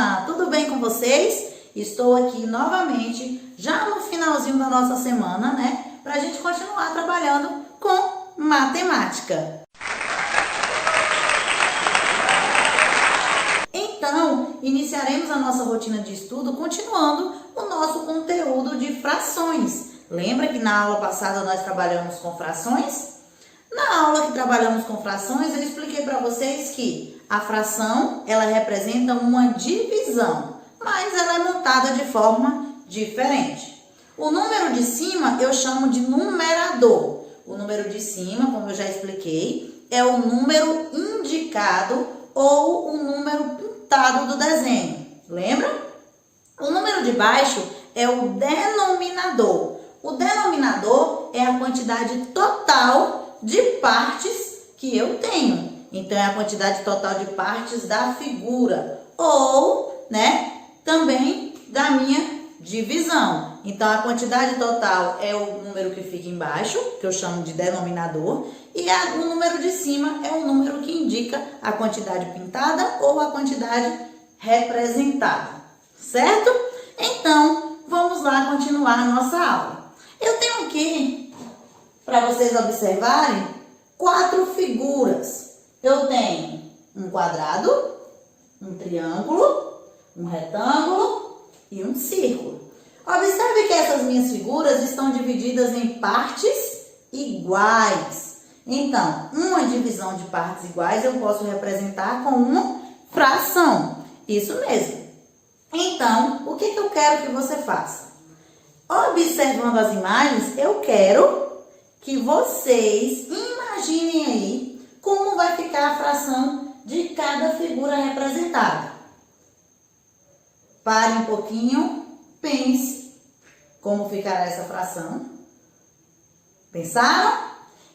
turma! Tudo bem com vocês? Estou aqui novamente, já no finalzinho da nossa semana, né? Para a gente continuar trabalhando com matemática. Então, iniciaremos a nossa rotina de estudo continuando o nosso conteúdo de frações. Lembra que na aula passada nós trabalhamos com frações? Na aula que trabalhamos com frações, eu expliquei para vocês que a fração, ela representa uma divisão, mas ela é montada de forma diferente. O número de cima eu chamo de numerador. O número de cima, como eu já expliquei, é o número indicado ou o número pintado do desenho. Lembra? O número de baixo é o denominador. O denominador é a quantidade total de partes que eu tenho. Então, é a quantidade total de partes da figura. Ou, também da minha divisão. Então, a quantidade total é o número que fica embaixo, que eu chamo de denominador. E o número de cima é o número que indica a quantidade pintada ou a quantidade representada. Certo? Então, vamos lá continuar a nossa aula. Eu tenho aqui, para vocês observarem, 4 figuras. Eu tenho um quadrado, um triângulo, um retângulo e um círculo. Observe que essas minhas figuras estão divididas em partes iguais. Então, uma divisão de partes iguais eu posso representar com uma fração. Isso mesmo. Então, o que eu quero que você faça? Observando as imagens, eu quero que vocês imaginem aí como vai ficar a fração de cada figura representada. Pare um pouquinho, pense como ficará essa fração. Pensaram?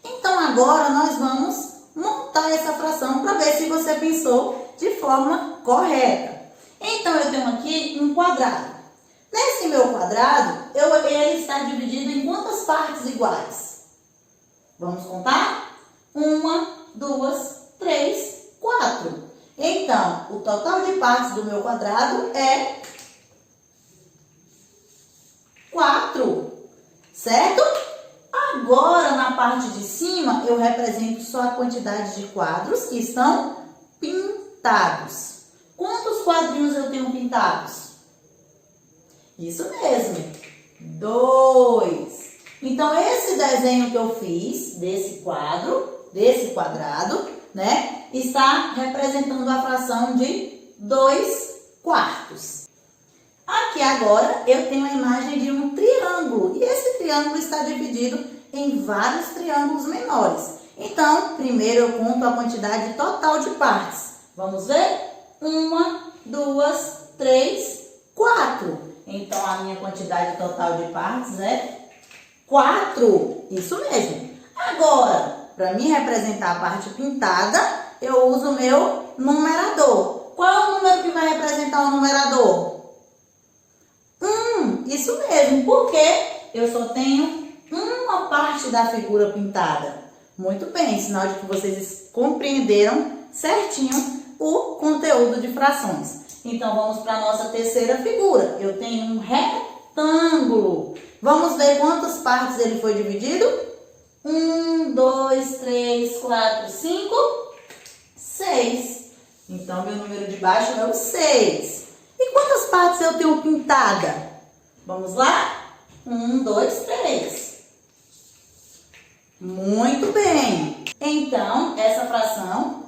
Então agora nós vamos montar essa fração para ver se você pensou de forma correta. Então eu tenho aqui um quadrado. Nesse meu quadrado, ele está dividido em quantas partes iguais? Vamos contar? 1, 2, 3, 4. Então, o total de partes do meu quadrado é 4, certo? Agora, na parte de cima, eu represento só a quantidade de quadros que estão pintados. Quantos quadrinhos eu tenho pintados? Isso mesmo, 2. Então, esse desenho que eu fiz desse quadrado, está representando a fração de 2 quartos. Aqui agora eu tenho a imagem de um triângulo e esse triângulo está dividido em vários triângulos menores. Então, primeiro eu conto a quantidade total de partes. Vamos ver? 1, 2, 3, 4. Então, a minha quantidade total de partes é 4. Isso mesmo. Agora, para me representar a parte pintada, eu uso o meu numerador. Qual é o número que vai representar o numerador? 1. Isso mesmo. Porque eu só tenho uma parte da figura pintada. Muito bem. Sinal de que vocês compreenderam certinho o conteúdo de frações. Então, vamos para a nossa terceira figura. Eu tenho um retângulo. Vamos ver quantas partes ele foi dividido? 1, 2, 3, 4, 5, 6. Então, meu número de baixo é o 6. E quantas partes eu tenho pintada? Vamos lá? 1, 2, 3. Muito bem. Então, essa fração,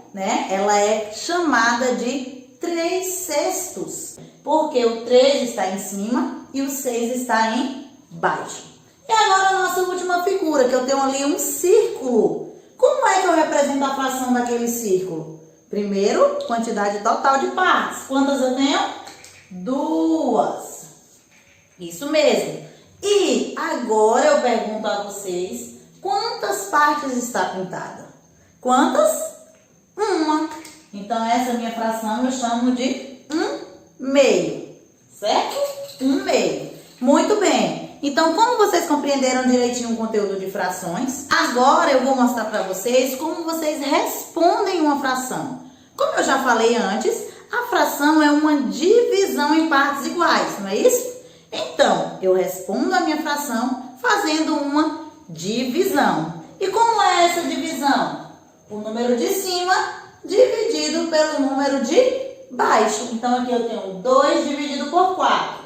ela é chamada de 3/6, porque o 3 está em cima e o 6 está embaixo. E agora a nossa última figura, que eu tenho ali um círculo. Como é que eu represento a fração daquele círculo? Primeiro, quantidade total de partes. Quantas eu tenho? 2. Isso mesmo. E agora eu pergunto a vocês, quantas partes está pintada? Quantas? 1. Então, essa minha fração eu chamo de 1/2, certo? 1/2. Muito bem. Então, como vocês compreenderam direitinho o conteúdo de frações, agora eu vou mostrar para vocês como vocês respondem uma fração. Como eu já falei antes, A fração é uma divisão em partes iguais, não é isso? Então, eu respondo a minha fração fazendo uma divisão. E como é essa divisão? O número de cima dividido pelo número de baixo. Então, aqui eu tenho 2 dividido por 4.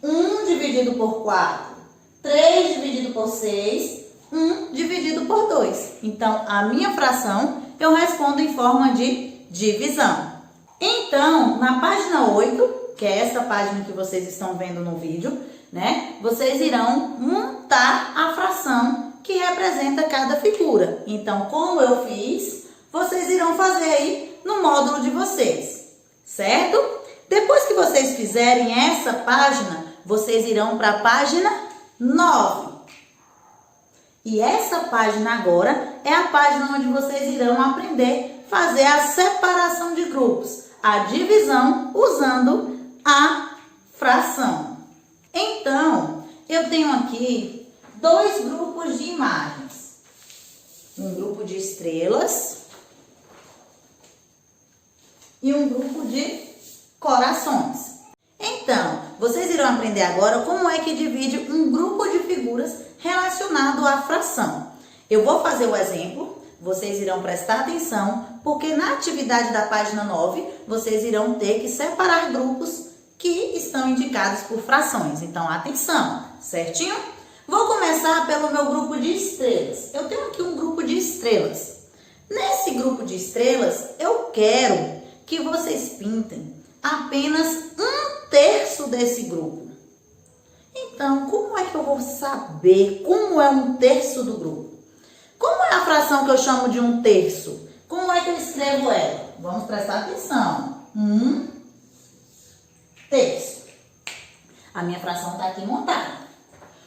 1 dividido por 4. 3 dividido por 6. 1 dividido por 2. Então, a minha fração eu respondo em forma de divisão. Então, na página 8, que é essa página que vocês estão vendo no vídeo, né? Vocês irão montar a fração que representa cada figura. Então, como eu fiz, vocês irão fazer aí no módulo de vocês, certo? Depois que vocês fizerem essa página, vocês irão para a página 9. E essa página agora é a página onde vocês irão aprender a fazer a separação de grupos, a divisão usando a fração. Então, eu tenho aqui 2 grupos de imagens. Um grupo de estrelas e um grupo de corações. Então, vocês irão aprender agora como é que divide um grupo de figuras relacionado à fração. Eu vou fazer o exemplo, vocês irão prestar atenção, porque na atividade da página 9, vocês irão ter que separar grupos que estão indicados por frações. Então, atenção, certinho? Vou começar pelo meu grupo de estrelas. Eu tenho aqui um grupo de estrelas. Nesse grupo de estrelas, eu quero que vocês pintem apenas 1/3 desse grupo. Então, como é que eu vou saber como é 1/3 do grupo? Como é a fração que eu chamo de 1/3? Como é que eu escrevo ela? Vamos prestar atenção. 1/3. A minha fração está aqui montada.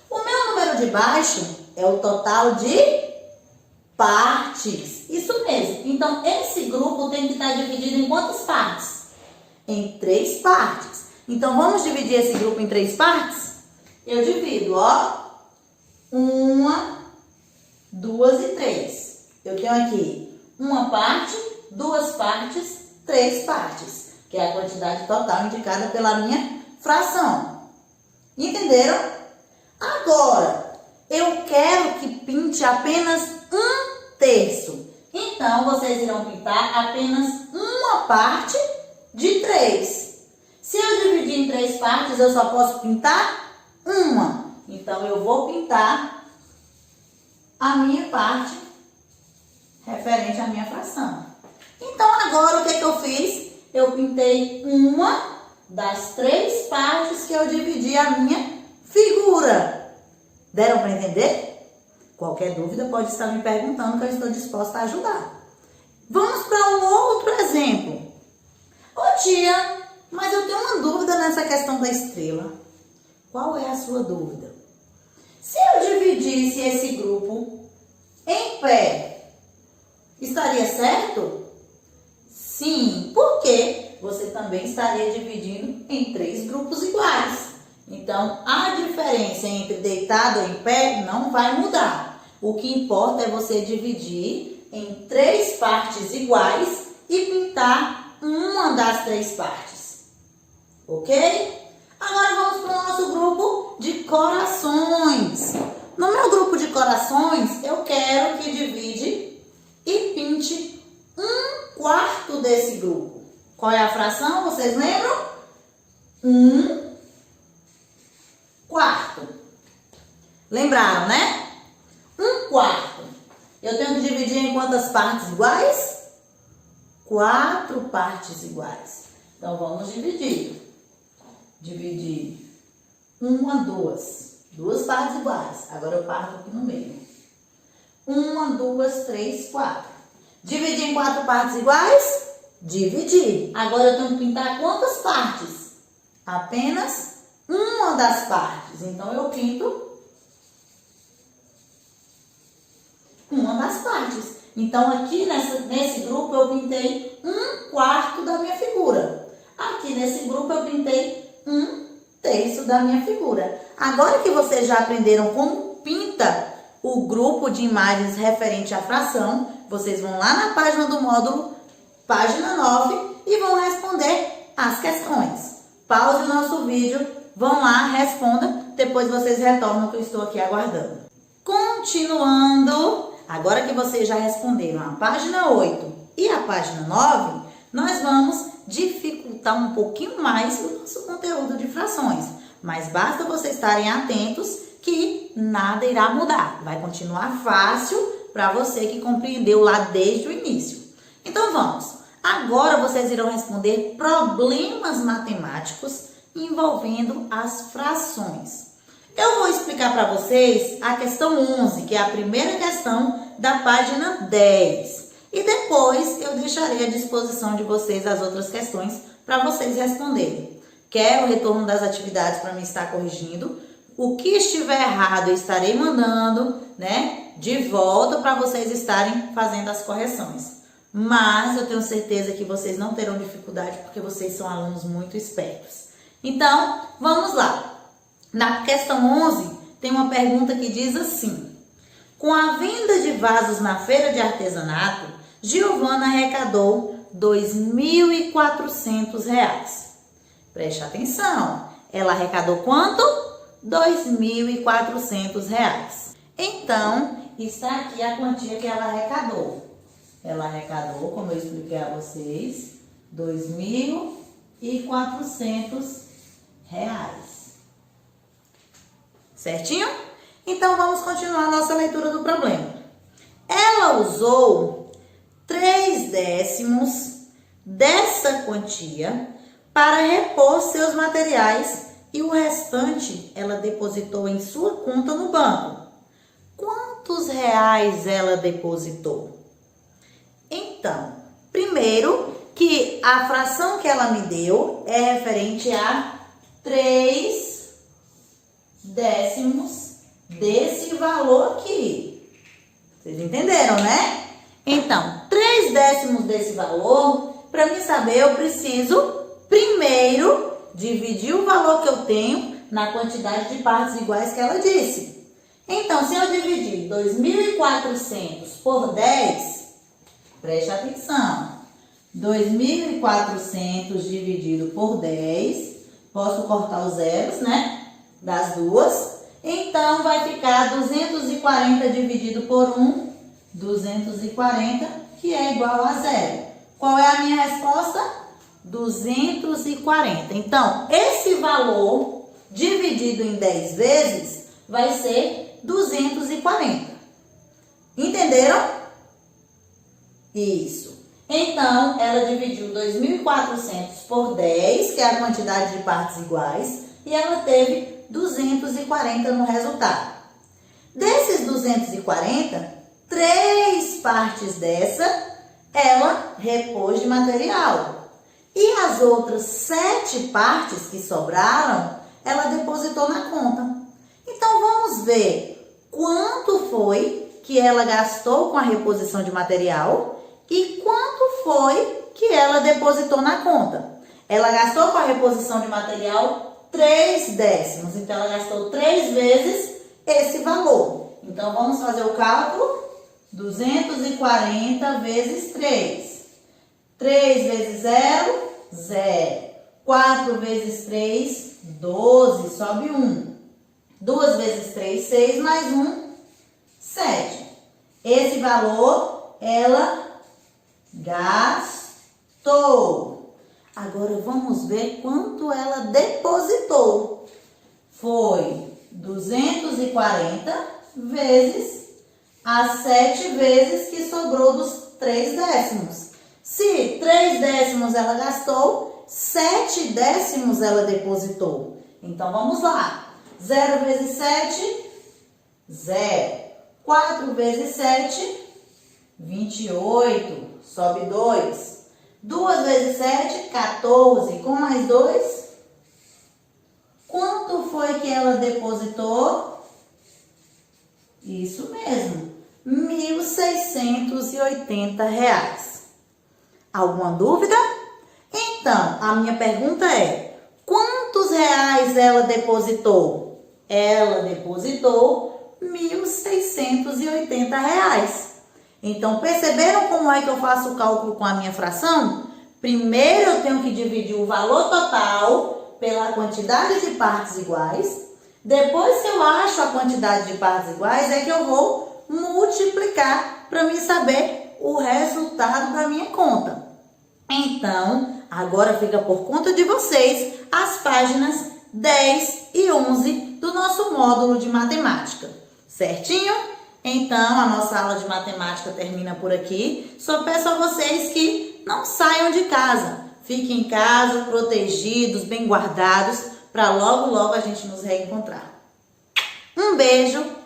O meu número de baixo é o total de partes. Isso mesmo. Então, esse grupo tem que estar dividido em quantas partes? Em 3 partes. Então, vamos dividir esse grupo em 3 partes? Eu divido, ó. 1, 2 e 3. Eu tenho aqui uma parte, 2 partes, 3 partes, que é a quantidade total indicada pela minha fração. Entenderam? Agora, eu quero que pinte apenas 1/3. Então, vocês irão pintar apenas uma parte de 3. Se eu dividir em 3 partes, eu só posso pintar uma. Então, eu vou pintar a minha parte referente à minha fração. Então, agora, o que eu fiz? Eu pintei uma das 3 partes que eu dividi a minha figura. Deram para entender? Qualquer dúvida pode estar me perguntando, que eu estou disposta a ajudar. Vamos para um outro exemplo. Ô tia, mas eu tenho uma dúvida nessa questão da estrela. Qual é a sua dúvida? Se eu dividisse esse grupo em pé, estaria certo? Sim, porque você também estaria dividindo em 3 grupos iguais. Então, a diferença entre deitado e em pé não vai mudar. O que importa é você dividir em 3 partes iguais e pintar uma das 3 partes. Ok? Agora vamos para o nosso grupo de corações. No meu grupo de corações, eu quero que divide e pinte 1/4 desse grupo. Qual é a fração? Vocês lembram? 1/4. Lembraram, né? 1/4. Eu tenho que dividir em quantas partes iguais? 4 partes iguais. Então, vamos dividir. Dividir 1, 2. 2 partes iguais. Agora eu parto aqui no meio. 1, 2, 3, 4. Dividir em 4 partes iguais? Dividir. Agora eu tenho que pintar quantas partes? Apenas uma das partes. Então, eu pinto uma das partes. Então, aqui nesse grupo eu pintei 1/4 da minha figura. Aqui nesse grupo eu pintei 1/3 da minha figura. Agora que vocês já aprenderam como pinta o grupo de imagens referente à fração, vocês vão lá na página do módulo, página 9, e vão responder as questões. Pause o nosso vídeo, vão lá, responda, depois vocês retornam que eu estou aqui aguardando. Continuando, agora que vocês já responderam a página 8 e a página 9, nós vamos dificultar um pouquinho mais o nosso conteúdo de frações. Mas basta vocês estarem atentos que nada irá mudar. Vai continuar fácil para você que compreendeu lá desde o início. Então vamos. Agora vocês irão responder problemas matemáticos envolvendo as frações. Eu vou explicar para vocês a questão 11, que é a primeira questão da página 10. E depois eu deixarei à disposição de vocês as outras questões para vocês responderem. Quer o retorno das atividades para me estar corrigindo? O que estiver errado eu estarei mandando, né, de volta para vocês estarem fazendo as correções. Mas eu tenho certeza que vocês não terão dificuldade porque vocês são alunos muito espertos. Então, vamos lá. Na questão 11, tem uma pergunta que diz assim: com a venda de vasos na feira de artesanato, Giovana arrecadou R$ 2.400. Preste atenção. Ela arrecadou quanto? R$ 2.400. Então, está aqui a quantia que ela arrecadou. Ela arrecadou, como eu expliquei a vocês, R$ 2.400. Certinho? Então, vamos continuar a nossa leitura do problema. Ela usou 3/10 dessa quantia para repor seus materiais e o restante ela depositou em sua conta no banco. Quantos reais ela depositou? Então, primeiro que a fração que ela me deu é referente a 3/10 desse valor aqui. Vocês entenderam, né? Então, 3/10 desse valor, para mim saber, eu preciso primeiro dividir o valor que eu tenho na quantidade de partes iguais que ela disse. Então, se eu dividir 2.400 por 10, preste atenção, 2.400 dividido por 10, posso cortar os zeros, né? Das duas. Então, vai ficar 240 dividido por 1, 240, que é igual a 0. Qual é a minha resposta? 240. Então, esse valor dividido em 10 vezes vai ser 240. Entenderam? Isso. Então, ela dividiu 2.400 por 10, que é a quantidade de partes iguais, e ela teve 240 no resultado. Desses 240, 3 partes dessa, ela repôs de material. E as outras 7 partes que sobraram, ela depositou na conta. Então, vamos ver quanto foi que ela gastou com a reposição de material e quanto foi que ela depositou na conta. Ela gastou com a reposição de material 3/10. Então, ela gastou 3 vezes esse valor. Então, vamos fazer o cálculo. 240 vezes 3. 3 vezes 0, 0. 4 vezes 3, 12. Sobe 1. 2 vezes 3, 6. Mais 1, 7. Esse valor, ela gastou. Agora, vamos ver quanto ela depositou. Foi 240 vezes as 7 vezes que sobrou dos 3/10. Se 3/10 ela gastou, 7/10 ela depositou. Então, vamos lá. 0 vezes 7, 0. 4 vezes 7, 28. Sobe 2. 2 vezes 7, 14. Com mais 2, quanto foi que ela depositou? Isso mesmo, R$ 1.680. Alguma dúvida? Então, a minha pergunta é: quantos reais ela depositou? Ela depositou R$ 1.680. Então, perceberam como é que eu faço o cálculo com a minha fração? Primeiro eu tenho que dividir o valor total pela quantidade de partes iguais. Depois que eu acho a quantidade de partes iguais, é que eu vou multiplicar para me saber o resultado da minha conta. Então, agora fica por conta de vocês as páginas 10 e 11 do nosso módulo de matemática. Certinho? Então, a nossa aula de matemática termina por aqui. Só peço a vocês que não saiam de casa. Fiquem em casa, protegidos, bem guardados, para logo, logo a gente nos reencontrar. Um beijo!